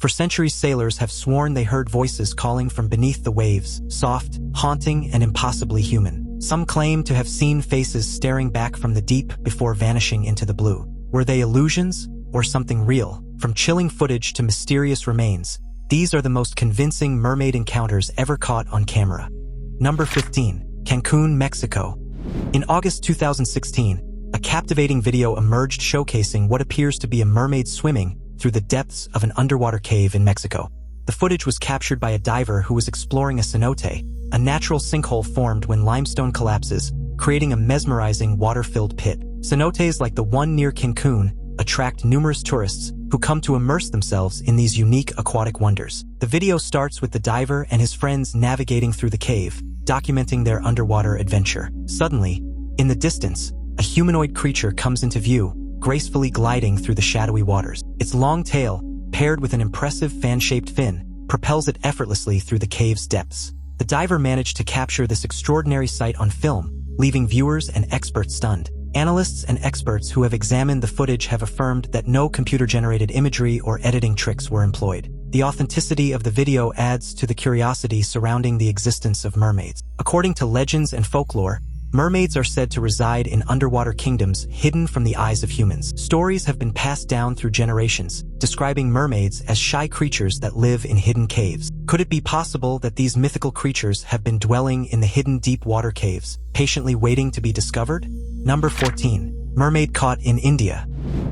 For centuries, sailors have sworn they heard voices calling from beneath the waves, soft, haunting, and impossibly human. Some claim to have seen faces staring back from the deep before vanishing into the blue. Were they illusions or something real? From chilling footage to mysterious remains, these are the most convincing mermaid encounters ever caught on camera. Number 15. Cancun, Mexico. In August 2016, a captivating video emerged showcasing what appears to be a mermaid swimming through the depths of an underwater cave in Mexico. The footage was captured by a diver who was exploring a cenote, a natural sinkhole formed when limestone collapses, creating a mesmerizing water-filled pit. Cenotes like the one near Cancun attract numerous tourists who come to immerse themselves in these unique aquatic wonders. The video starts with the diver and his friends navigating through the cave, documenting their underwater adventure. Suddenly, in the distance, a humanoid creature comes into view, gracefully gliding through the shadowy waters. Its long tail, paired with an impressive fan-shaped fin, propels it effortlessly through the cave's depths. The diver managed to capture this extraordinary sight on film, leaving viewers and experts stunned. Analysts and experts who have examined the footage have affirmed that no computer-generated imagery or editing tricks were employed. The authenticity of the video adds to the curiosity surrounding the existence of mermaids. According to legends and folklore, mermaids are said to reside in underwater kingdoms hidden from the eyes of humans. Stories have been passed down through generations, describing mermaids as shy creatures that live in hidden caves. Could it be possible that these mythical creatures have been dwelling in the hidden deep water caves, patiently waiting to be discovered? Number 14. Mermaid caught in India.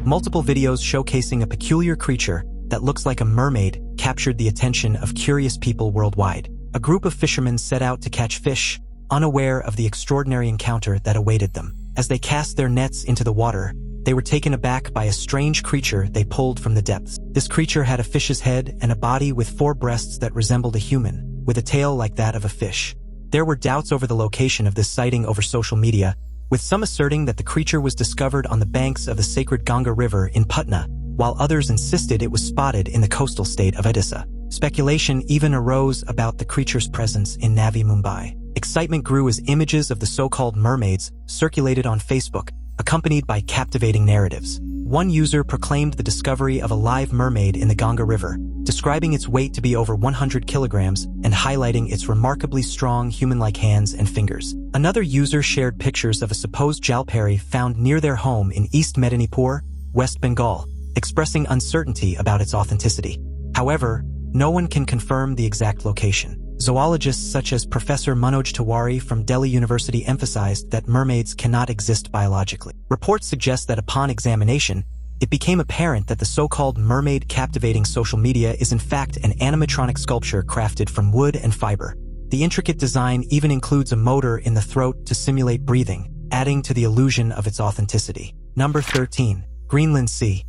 Multiple videos showcasing a peculiar creature that looks like a mermaid captured the attention of curious people worldwide. A group of fishermen set out to catch fish, unaware of the extraordinary encounter that awaited them. As they cast their nets into the water, they were taken aback by a strange creature they pulled from the depths. This creature had a fish's head and a body with 4 breasts that resembled a human, with a tail like that of a fish. There were doubts over the location of this sighting over social media, with some asserting that the creature was discovered on the banks of the sacred Ganga River in Patna, while others insisted it was spotted in the coastal state of Odisha. Speculation even arose about the creature's presence in Navi Mumbai. Excitement grew as images of the so-called mermaids circulated on Facebook, accompanied by captivating narratives. One user proclaimed the discovery of a live mermaid in the Ganga River, describing its weight to be over 100 kilograms and highlighting its remarkably strong human-like hands and fingers. Another user shared pictures of a supposed jalpari found near their home in East Medinipur, West Bengal, expressing uncertainty about its authenticity. However, no one can confirm the exact location. Zoologists such as Professor Manoj Tiwari from Delhi University emphasized that mermaids cannot exist biologically. Reports suggest that upon examination, it became apparent that the so-called mermaid captivating social media is in fact an animatronic sculpture crafted from wood and fiber. The intricate design even includes a motor in the throat to simulate breathing, adding to the illusion of its authenticity. Number 13. Greenland Sea.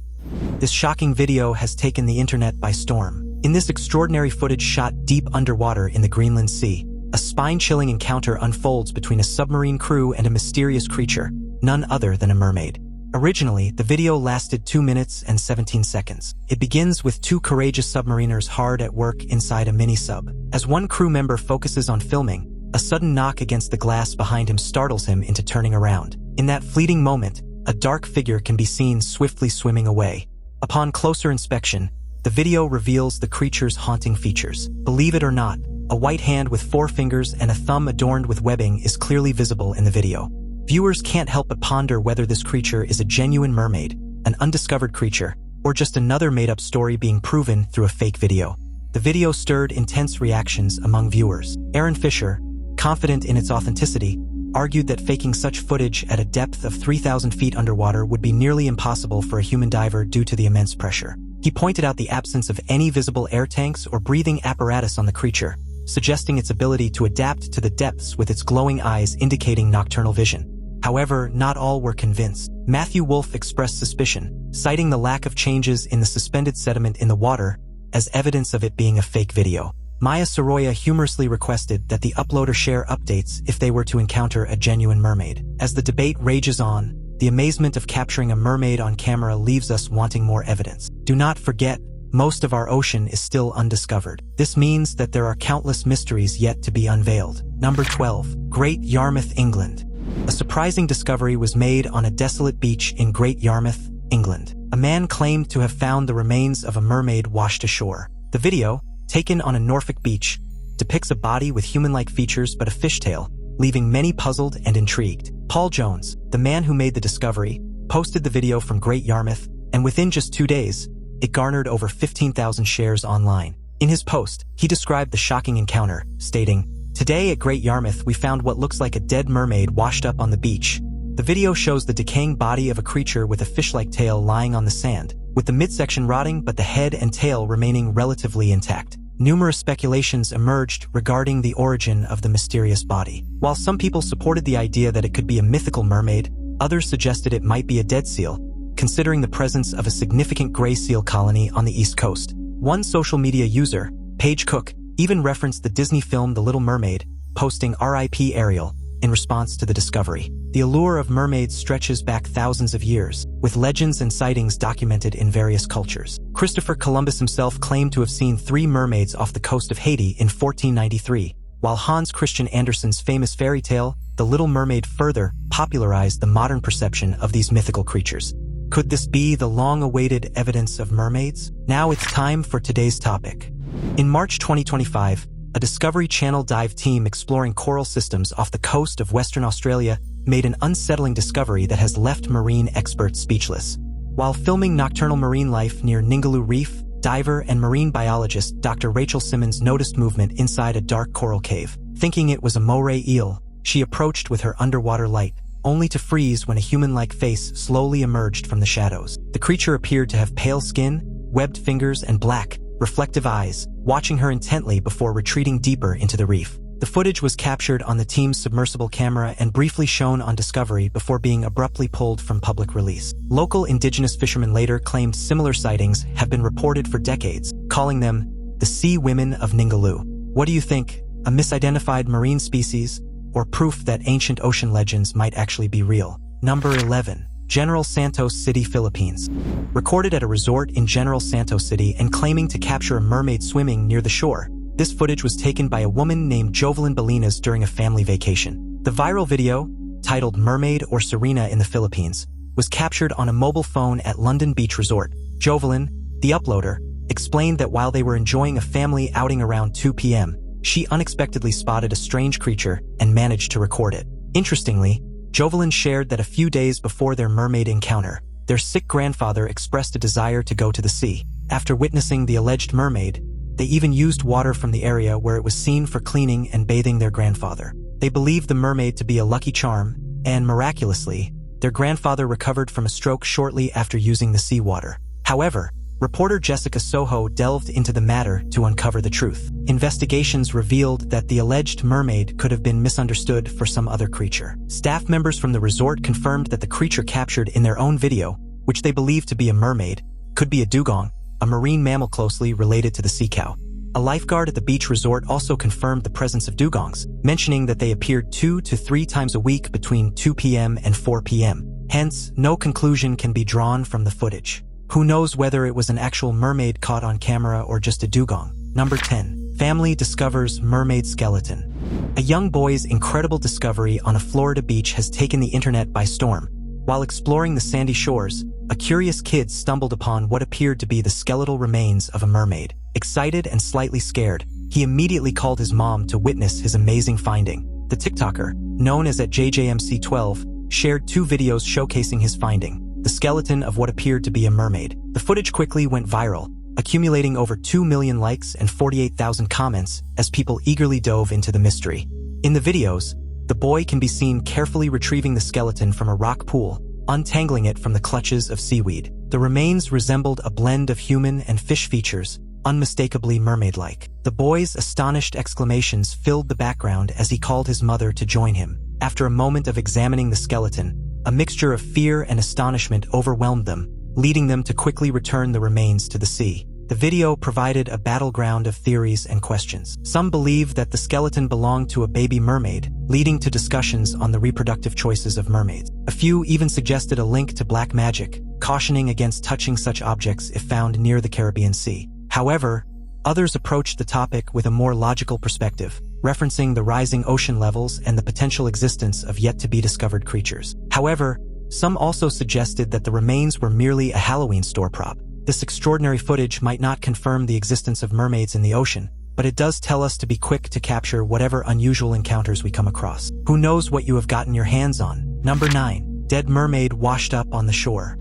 This shocking video has taken the internet by storm. In this extraordinary footage shot deep underwater in the Greenland Sea, a spine-chilling encounter unfolds between a submarine crew and a mysterious creature, none other than a mermaid. Originally, the video lasted 2 minutes and 17 seconds. It begins with 2 courageous submariners hard at work inside a mini-sub. As one crew member focuses on filming, a sudden knock against the glass behind him startles him into turning around. In that fleeting moment, a dark figure can be seen swiftly swimming away. Upon closer inspection, the video reveals the creature's haunting features. Believe it or not, a white hand with 4 fingers and a thumb adorned with webbing is clearly visible in the video. Viewers can't help but ponder whether this creature is a genuine mermaid, an undiscovered creature, or just another made-up story being proven through a fake video. The video stirred intense reactions among viewers. Aaron Fisher, confident in its authenticity, argued that faking such footage at a depth of 3,000 feet underwater would be nearly impossible for a human diver due to the immense pressure. He pointed out the absence of any visible air tanks or breathing apparatus on the creature, suggesting its ability to adapt to the depths with its glowing eyes indicating nocturnal vision. However, not all were convinced. Matthew Wolfe expressed suspicion, citing the lack of changes in the suspended sediment in the water as evidence of it being a fake video. Maya Soroya humorously requested that the uploader share updates if they were to encounter a genuine mermaid. As the debate rages on, the amazement of capturing a mermaid on camera leaves us wanting more evidence. Do not forget, most of our ocean is still undiscovered. This means that there are countless mysteries yet to be unveiled. Number 12. Great Yarmouth, England. A surprising discovery was made on a desolate beach in Great Yarmouth, England. A man claimed to have found the remains of a mermaid washed ashore. The video, taken on a Norfolk beach, depicts a body with human-like features but a fishtail, leaving many puzzled and intrigued. Paul Jones, the man who made the discovery, posted the video from Great Yarmouth, and within just 2 days, it garnered over 15,000 shares online. In his post, he described the shocking encounter, stating, "Today at Great Yarmouth we found what looks like a dead mermaid washed up on the beach. The video shows the decaying body of a creature with a fish-like tail lying on the sand, with the midsection rotting but the head and tail remaining relatively intact." Numerous speculations emerged regarding the origin of the mysterious body. While some people supported the idea that it could be a mythical mermaid, others suggested it might be a dead seal, considering the presence of a significant gray seal colony on the East Coast. One social media user, Paige Cook, even referenced the Disney film The Little Mermaid, posting "RIP Ariel" in response to the discovery. The allure of mermaids stretches back thousands of years, with legends and sightings documented in various cultures. Christopher Columbus himself claimed to have seen 3 mermaids off the coast of Haiti in 1493, while Hans Christian Andersen's famous fairy tale, The Little Mermaid, further popularized the modern perception of these mythical creatures. Could this be the long-awaited evidence of mermaids? Now it's time for today's topic. In March 2025, a Discovery Channel dive team exploring coral systems off the coast of Western Australia made an unsettling discovery that has left marine experts speechless. While filming nocturnal marine life near Ningaloo Reef, diver and marine biologist Dr. Rachel Simmons noticed movement inside a dark coral cave. Thinking it was a moray eel, she approached with her underwater light, only to freeze when a human-like face slowly emerged from the shadows. The creature appeared to have pale skin, webbed fingers, and black, reflective eyes, watching her intently before retreating deeper into the reef. The footage was captured on the team's submersible camera and briefly shown on Discovery before being abruptly pulled from public release. Local indigenous fishermen later claimed similar sightings have been reported for decades, calling them the Sea Women of Ningaloo. What do you think? A misidentified marine species, or proof that ancient ocean legends might actually be real? Number 11. General Santos City, Philippines. Recorded at a resort in General Santos City and claiming to capture a mermaid swimming near the shore, this footage was taken by a woman named Jovelyn Balinas during a family vacation. The viral video, titled Mermaid or Serena in the Philippines, was captured on a mobile phone at London Beach Resort. Jovelyn, the uploader, explained that while they were enjoying a family outing around 2 p.m., she unexpectedly spotted a strange creature and managed to record it. Interestingly, Jovelyn shared that a few days before their mermaid encounter, their sick grandfather expressed a desire to go to the sea. After witnessing the alleged mermaid, they even used water from the area where it was seen for cleaning and bathing their grandfather. They believed the mermaid to be a lucky charm, and miraculously, their grandfather recovered from a stroke shortly after using the seawater. However, reporter Jessica Soho delved into the matter to uncover the truth. Investigations revealed that the alleged mermaid could have been misunderstood for some other creature. Staff members from the resort confirmed that the creature captured in their own video, which they believed to be a mermaid, could be a dugong, a marine mammal closely related to the sea cow. A lifeguard at the beach resort also confirmed the presence of dugongs, mentioning that they appeared 2 to 3 times a week between 2 p.m. and 4 p.m. Hence, no conclusion can be drawn from the footage. Who knows whether it was an actual mermaid caught on camera or just a dugong? Number 10. Family discovers mermaid skeleton. A young boy's incredible discovery on a Florida beach has taken the internet by storm. While exploring the sandy shores, a curious kid stumbled upon what appeared to be the skeletal remains of a mermaid. Excited and slightly scared, he immediately called his mom to witness his amazing finding. The TikToker, known as @JJMC12, shared 2 videos showcasing his finding, the skeleton of what appeared to be a mermaid. The footage quickly went viral, accumulating over 2 million likes and 48,000 comments as people eagerly dove into the mystery. In the videos, the boy can be seen carefully retrieving the skeleton from a rock pool, untangling it from the clutches of seaweed. The remains resembled a blend of human and fish features, unmistakably mermaid-like. The boy's astonished exclamations filled the background as he called his mother to join him. After a moment of examining the skeleton, a mixture of fear and astonishment overwhelmed them, leading them to quickly return the remains to the sea. The video provided a battleground of theories and questions. Some believe that the skeleton belonged to a baby mermaid, leading to discussions on the reproductive choices of mermaids. A few even suggested a link to black magic, cautioning against touching such objects if found near the Caribbean Sea. However, others approached the topic with a more logical perspective, referencing the rising ocean levels and the potential existence of yet-to-be-discovered creatures. However, some also suggested that the remains were merely a Halloween store prop, This extraordinary footage might not confirm the existence of mermaids in the ocean, but it does tell us to be quick to capture whatever unusual encounters we come across. Who knows what you have gotten your hands on? Number 9. Dead mermaid washed up on the shore.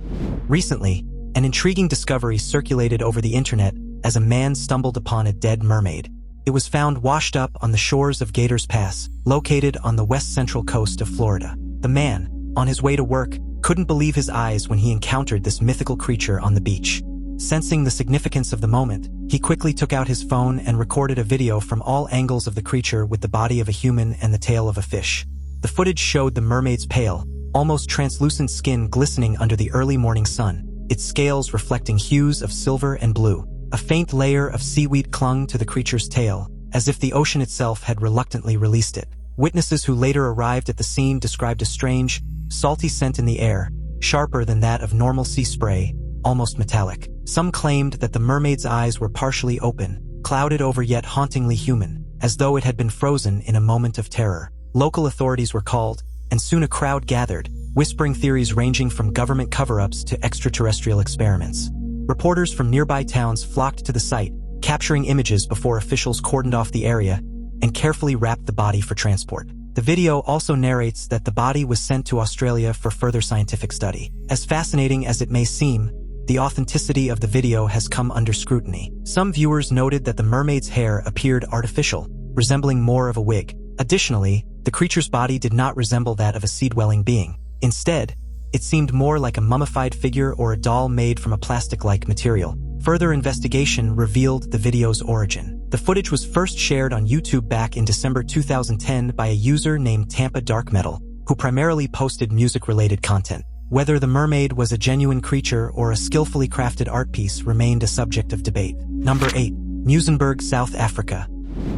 Recently, an intriguing discovery circulated over the internet as a man stumbled upon a dead mermaid. It was found washed up on the shores of Gators Pass, located on the west-central coast of Florida. The man, on his way to work, couldn't believe his eyes when he encountered this mythical creature on the beach. Sensing the significance of the moment, he quickly took out his phone and recorded a video from all angles of the creature with the body of a human and the tail of a fish. The footage showed the mermaid's pale, almost translucent skin glistening under the early morning sun, its scales reflecting hues of silver and blue. A faint layer of seaweed clung to the creature's tail, as if the ocean itself had reluctantly released it. Witnesses who later arrived at the scene described a strange, salty scent in the air, sharper than that of normal sea spray, almost metallic. Some claimed that the mermaid's eyes were partially open, clouded over yet hauntingly human, as though it had been frozen in a moment of terror. Local authorities were called, and soon a crowd gathered, whispering theories ranging from government cover-ups to extraterrestrial experiments. Reporters from nearby towns flocked to the site, capturing images before officials cordoned off the area and carefully wrapped the body for transport. The video also narrates that the body was sent to Australia for further scientific study. As fascinating as it may seem, the authenticity of the video has come under scrutiny. Some viewers noted that the mermaid's hair appeared artificial, resembling more of a wig. Additionally, the creature's body did not resemble that of a sea-dwelling being. Instead, it seemed more like a mummified figure or a doll made from a plastic-like material. Further investigation revealed the video's origin. The footage was first shared on YouTube back in December 2010 by a user named Tampa Dark Metal, who primarily posted music-related content. Whether the mermaid was a genuine creature or a skillfully crafted art piece remained a subject of debate. Number 8. Muizenberg, South Africa.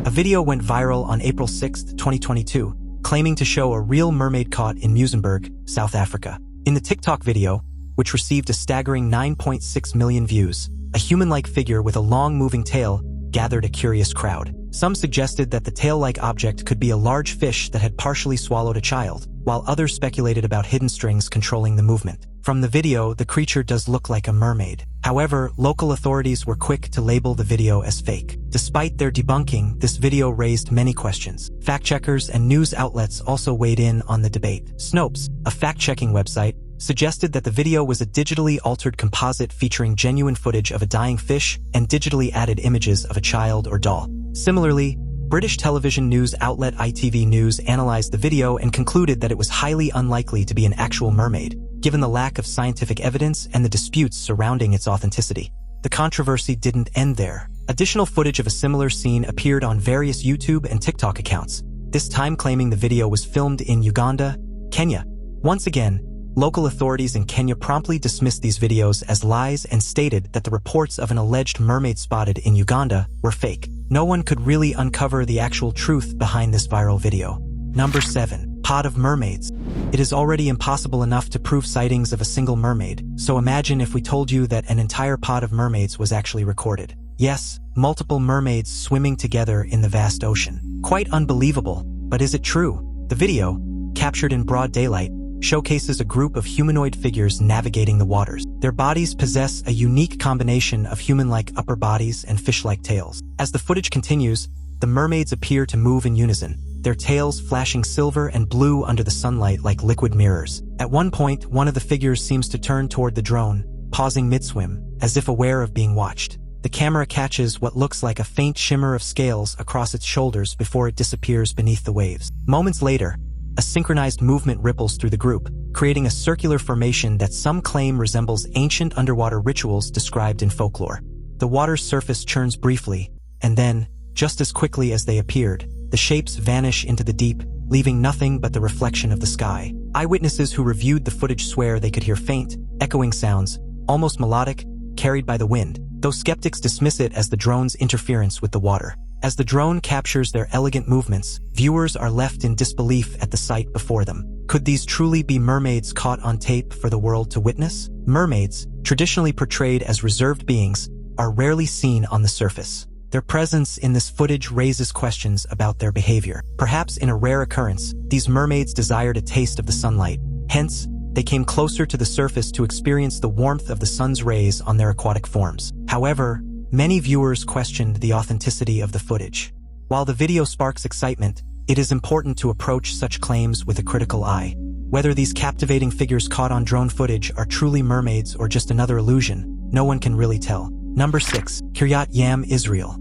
A video went viral on April 6, 2022, claiming to show a real mermaid caught in Muizenberg, South Africa. In the TikTok video, which received a staggering 9.6 million views, a human-like figure with a long moving tail gathered a curious crowd. Some suggested that the tail-like object could be a large fish that had partially swallowed a child, while others speculated about hidden strings controlling the movement. From the video, the creature does look like a mermaid. However, local authorities were quick to label the video as fake. Despite their debunking, this video raised many questions. Fact-checkers and news outlets also weighed in on the debate. Snopes, a fact-checking website, suggested that the video was a digitally altered composite featuring genuine footage of a dying fish and digitally added images of a child or doll. Similarly, British television news outlet ITV News analyzed the video and concluded that it was highly unlikely to be an actual mermaid, given the lack of scientific evidence and the disputes surrounding its authenticity. The controversy didn't end there. Additional footage of a similar scene appeared on various YouTube and TikTok accounts, this time claiming the video was filmed in Uganda, Kenya. Once again, local authorities in Kenya promptly dismissed these videos as lies and stated that the reports of an alleged mermaid spotted in Uganda were fake. No one could really uncover the actual truth behind this viral video. Number 7. Pod of mermaids. It is already impossible enough to prove sightings of a single mermaid, so imagine if we told you that an entire pod of mermaids was actually recorded. Yes, multiple mermaids swimming together in the vast ocean. Quite unbelievable, but is it true? The video, captured in broad daylight, showcases a group of humanoid figures navigating the waters. Their bodies possess a unique combination of human-like upper bodies and fish-like tails. As the footage continues, the mermaids appear to move in unison, their tails flashing silver and blue under the sunlight like liquid mirrors. At one point, one of the figures seems to turn toward the drone, pausing mid-swim, as if aware of being watched. The camera catches what looks like a faint shimmer of scales across its shoulders before it disappears beneath the waves. Moments later, a synchronized movement ripples through the group, creating a circular formation that some claim resembles ancient underwater rituals described in folklore. The water's surface churns briefly, and then, just as quickly as they appeared, the shapes vanish into the deep, leaving nothing but the reflection of the sky. Eyewitnesses who reviewed the footage swear they could hear faint, echoing sounds, almost melodic, carried by the wind, though skeptics dismiss it as the drone's interference with the water. As the drone captures their elegant movements, viewers are left in disbelief at the sight before them. Could these truly be mermaids caught on tape for the world to witness? Mermaids, traditionally portrayed as reserved beings, are rarely seen on the surface. Their presence in this footage raises questions about their behavior. Perhaps in a rare occurrence, these mermaids desired a taste of the sunlight. Hence, they came closer to the surface to experience the warmth of the sun's rays on their aquatic forms. However, many viewers questioned the authenticity of the footage. While the video sparks excitement, it is important to approach such claims with a critical eye. Whether these captivating figures caught on drone footage are truly mermaids or just another illusion, no one can really tell. Number 6. Kiryat Yam, Israel.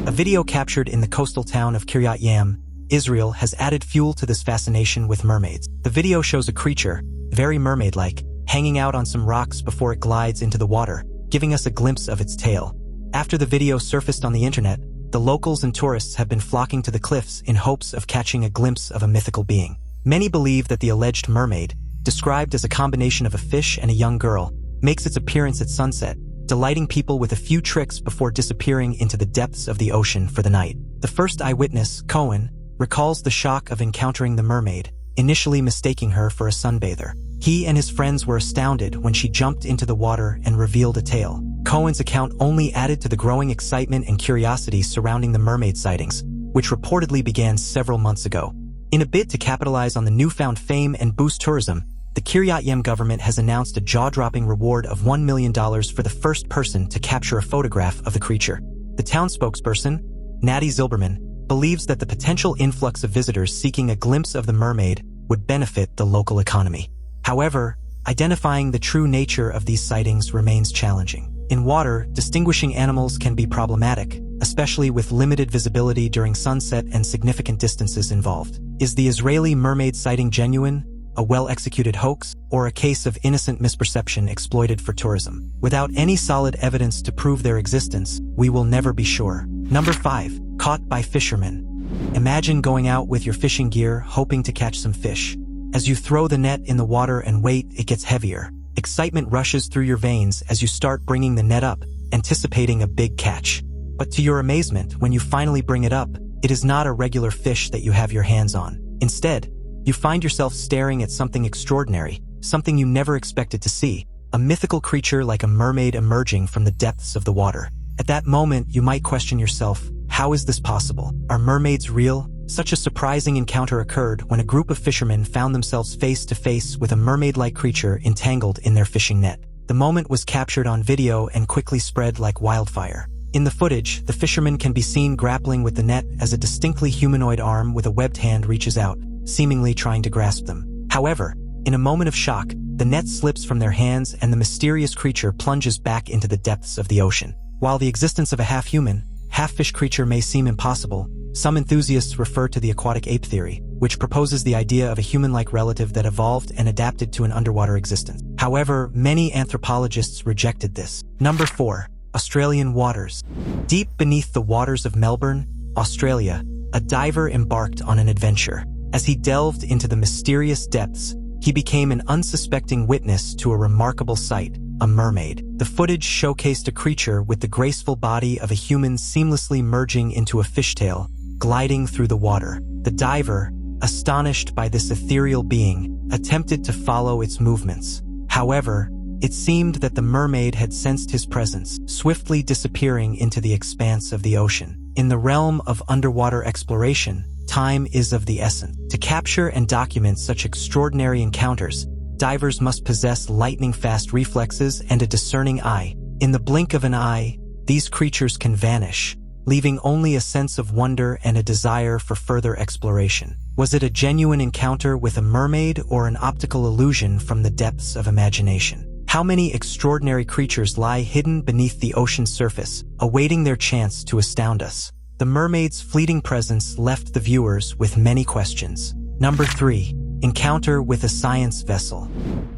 A video captured in the coastal town of Kiryat Yam, Israel, has added fuel to this fascination with mermaids. The video shows a creature, very mermaid-like, hanging out on some rocks before it glides into the water, giving us a glimpse of its tail. After the video surfaced on the internet, the locals and tourists have been flocking to the cliffs in hopes of catching a glimpse of a mythical being. Many believe that the alleged mermaid, described as a combination of a fish and a young girl, makes its appearance at sunset, delighting people with a few tricks before disappearing into the depths of the ocean for the night. The first eyewitness, Cohen, recalls the shock of encountering the mermaid, initially mistaking her for a sunbather. He and his friends were astounded when she jumped into the water and revealed a tail. Cohen's account only added to the growing excitement and curiosity surrounding the mermaid sightings, which reportedly began several months ago. In a bid to capitalize on the newfound fame and boost tourism, the Kiryat Yam government has announced a jaw-dropping reward of $1 million for the first person to capture a photograph of the creature. The town spokesperson, Natty Zilberman, believes that the potential influx of visitors seeking a glimpse of the mermaid would benefit the local economy. However, identifying the true nature of these sightings remains challenging. In water, distinguishing animals can be problematic, especially with limited visibility during sunset and significant distances involved. Is the Israeli mermaid sighting genuine, a well-executed hoax, or a case of innocent misperception exploited for tourism? Without any solid evidence to prove their existence, we will never be sure. Number 5. Caught by fishermen. Imagine going out with your fishing gear hoping to catch some fish. As you throw the net in the water and wait, it gets heavier. Excitement rushes through your veins as you start bringing the net up, anticipating a big catch. But to your amazement, when you finally bring it up, it is not a regular fish that you have your hands on. Instead, you find yourself staring at something extraordinary, something you never expected to see, a mythical creature like a mermaid emerging from the depths of the water. At that moment, you might question yourself, how is this possible? Are mermaids real? Such a surprising encounter occurred when a group of fishermen found themselves face to face with a mermaid-like creature entangled in their fishing net. The moment was captured on video and quickly spread like wildfire. In the footage, the fishermen can be seen grappling with the net as a distinctly humanoid arm with a webbed hand reaches out, seemingly trying to grasp them. However, in a moment of shock, the net slips from their hands and the mysterious creature plunges back into the depths of the ocean. While the existence of a half-human, half-fish creature may seem impossible, some enthusiasts refer to the aquatic ape theory, which proposes the idea of a human-like relative that evolved and adapted to an underwater existence. However, many anthropologists rejected this. Number 4. Australian waters. Deep beneath the waters of Melbourne, Australia, a diver embarked on an adventure. As he delved into the mysterious depths, he became an unsuspecting witness to a remarkable sight, a mermaid. The footage showcased a creature with the graceful body of a human seamlessly merging into a fishtail, gliding through the water. The diver, astonished by this ethereal being, attempted to follow its movements. However, it seemed that the mermaid had sensed his presence, swiftly disappearing into the expanse of the ocean. In the realm of underwater exploration, time is of the essence. To capture and document such extraordinary encounters, divers must possess lightning-fast reflexes and a discerning eye. In the blink of an eye, these creatures can vanish, leaving only a sense of wonder and a desire for further exploration. Was it a genuine encounter with a mermaid or an optical illusion from the depths of imagination? How many extraordinary creatures lie hidden beneath the ocean's surface, awaiting their chance to astound us? The mermaid's fleeting presence left the viewers with many questions. Number 3. Encounter with a science vessel.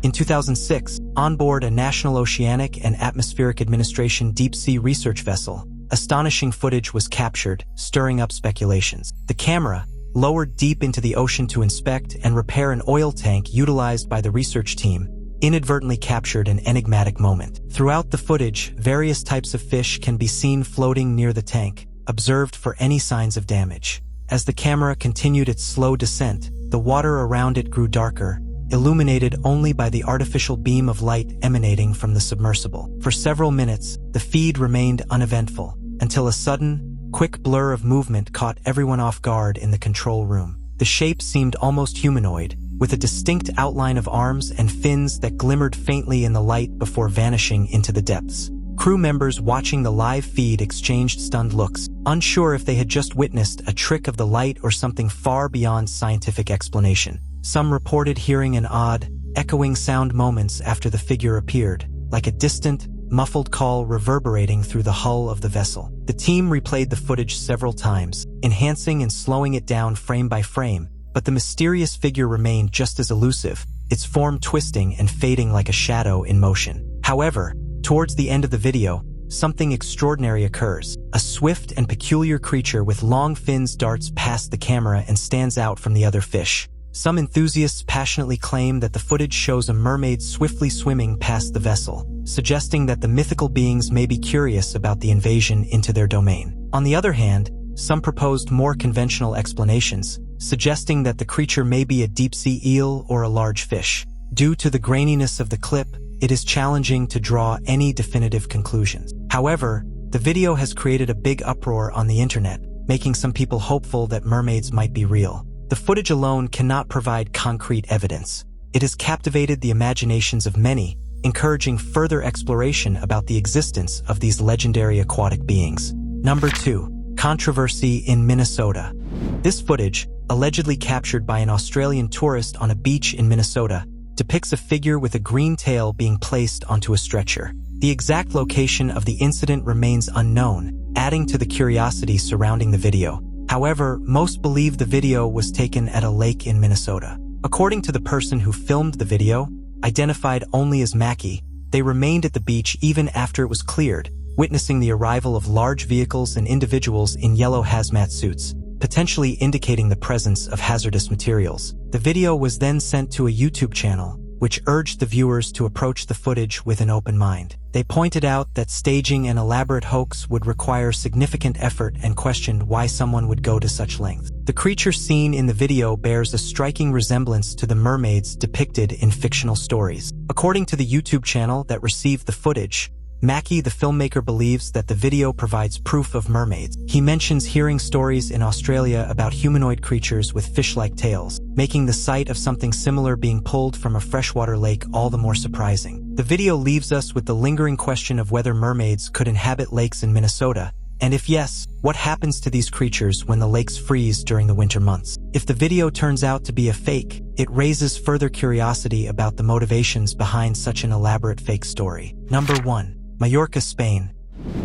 In 2006, on board a National Oceanic and Atmospheric Administration deep-sea research vessel, astonishing footage was captured, stirring up speculations. The camera, lowered deep into the ocean to inspect and repair an oil tank utilized by the research team, inadvertently captured an enigmatic moment. Throughout the footage, various types of fish can be seen floating near the tank, observed for any signs of damage. As the camera continued its slow descent, the water around it grew darker, illuminated only by the artificial beam of light emanating from the submersible. For several minutes, the feed remained uneventful, until a sudden, quick blur of movement caught everyone off guard in the control room. The shape seemed almost humanoid, with a distinct outline of arms and fins that glimmered faintly in the light before vanishing into the depths. Crew members watching the live feed exchanged stunned looks, unsure if they had just witnessed a trick of the light or something far beyond scientific explanation. Some reported hearing an odd, echoing sound moments after the figure appeared, like a distant, muffled call reverberating through the hull of the vessel. The team replayed the footage several times, enhancing and slowing it down frame by frame, but the mysterious figure remained just as elusive, its form twisting and fading like a shadow in motion. However, towards the end of the video, something extraordinary occurs. A swift and peculiar creature with long fins darts past the camera and stands out from the other fish. Some enthusiasts passionately claim that the footage shows a mermaid swiftly swimming past the vessel, suggesting that the mythical beings may be curious about the invasion into their domain. On the other hand, some proposed more conventional explanations, suggesting that the creature may be a deep-sea eel or a large fish. Due to the graininess of the clip, it is challenging to draw any definitive conclusions. However, the video has created a big uproar on the internet, making some people hopeful that mermaids might be real. The footage alone cannot provide concrete evidence. It has captivated the imaginations of many, encouraging further exploration about the existence of these legendary aquatic beings. Number 2. Controversy in Minnesota. This footage, allegedly captured by an Australian tourist on a beach in Minnesota, depicts a figure with a green tail being placed onto a stretcher. The exact location of the incident remains unknown, adding to the curiosity surrounding the video. However, most believe the video was taken at a lake in Minnesota. According to the person who filmed the video, identified only as Mackie, they remained at the beach even after it was cleared, witnessing the arrival of large vehicles and individuals in yellow hazmat suits, potentially indicating the presence of hazardous materials. The video was then sent to a YouTube channel, which urged the viewers to approach the footage with an open mind. They pointed out that staging an elaborate hoax would require significant effort and questioned why someone would go to such lengths. The creature seen in the video bears a striking resemblance to the mermaids depicted in fictional stories. According to the YouTube channel that received the footage, Mackie, the filmmaker, believes that the video provides proof of mermaids. He mentions hearing stories in Australia about humanoid creatures with fish-like tails, making the sight of something similar being pulled from a freshwater lake all the more surprising. The video leaves us with the lingering question of whether mermaids could inhabit lakes in Minnesota, and if yes, what happens to these creatures when the lakes freeze during the winter months? If the video turns out to be a fake, it raises further curiosity about the motivations behind such an elaborate fake story. Number 1. Mayorca, Spain.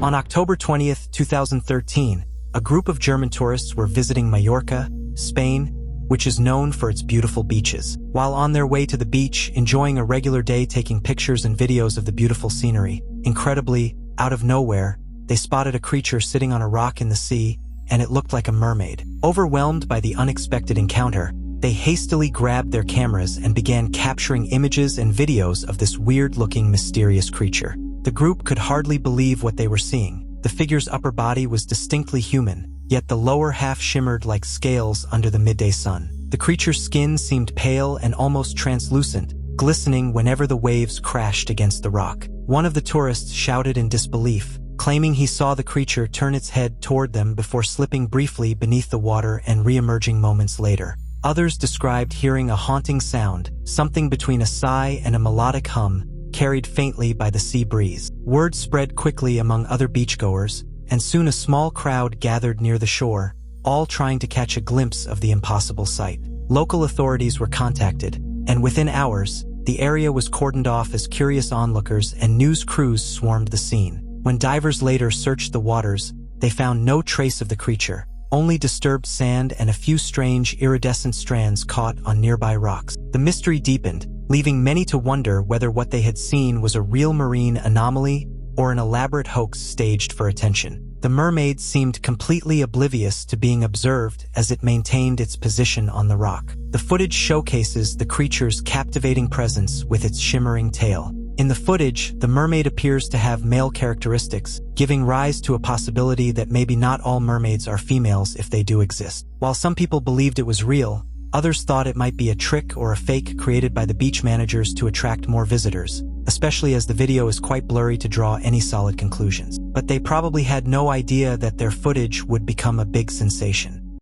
On October 20th, 2013, a group of German tourists were visiting Mayorca, Spain, which is known for its beautiful beaches. While on their way to the beach, enjoying a regular day taking pictures and videos of the beautiful scenery, incredibly, out of nowhere, they spotted a creature sitting on a rock in the sea, and it looked like a mermaid. Overwhelmed by the unexpected encounter, they hastily grabbed their cameras and began capturing images and videos of this weird-looking, mysterious creature. The group could hardly believe what they were seeing. The figure's upper body was distinctly human, yet the lower half shimmered like scales under the midday sun. The creature's skin seemed pale and almost translucent, glistening whenever the waves crashed against the rock. One of the tourists shouted in disbelief, claiming he saw the creature turn its head toward them before slipping briefly beneath the water and re-emerging moments later. Others described hearing a haunting sound, something between a sigh and a melodic hum, carried faintly by the sea breeze. Word spread quickly among other beachgoers, and soon a small crowd gathered near the shore, all trying to catch a glimpse of the impossible sight. Local authorities were contacted, and within hours, the area was cordoned off as curious onlookers and news crews swarmed the scene. When divers later searched the waters, they found no trace of the creature, only disturbed sand and a few strange iridescent strands caught on nearby rocks. The mystery deepened, leaving many to wonder whether what they had seen was a real marine anomaly or an elaborate hoax staged for attention. The mermaid seemed completely oblivious to being observed as it maintained its position on the rock. The footage showcases the creature's captivating presence with its shimmering tail. In the footage, the mermaid appears to have male characteristics, giving rise to a possibility that maybe not all mermaids are females if they do exist. While some people believed it was real, others thought it might be a trick or a fake created by the beach managers to attract more visitors, especially as the video is quite blurry to draw any solid conclusions. But they probably had no idea that their footage would become a big sensation.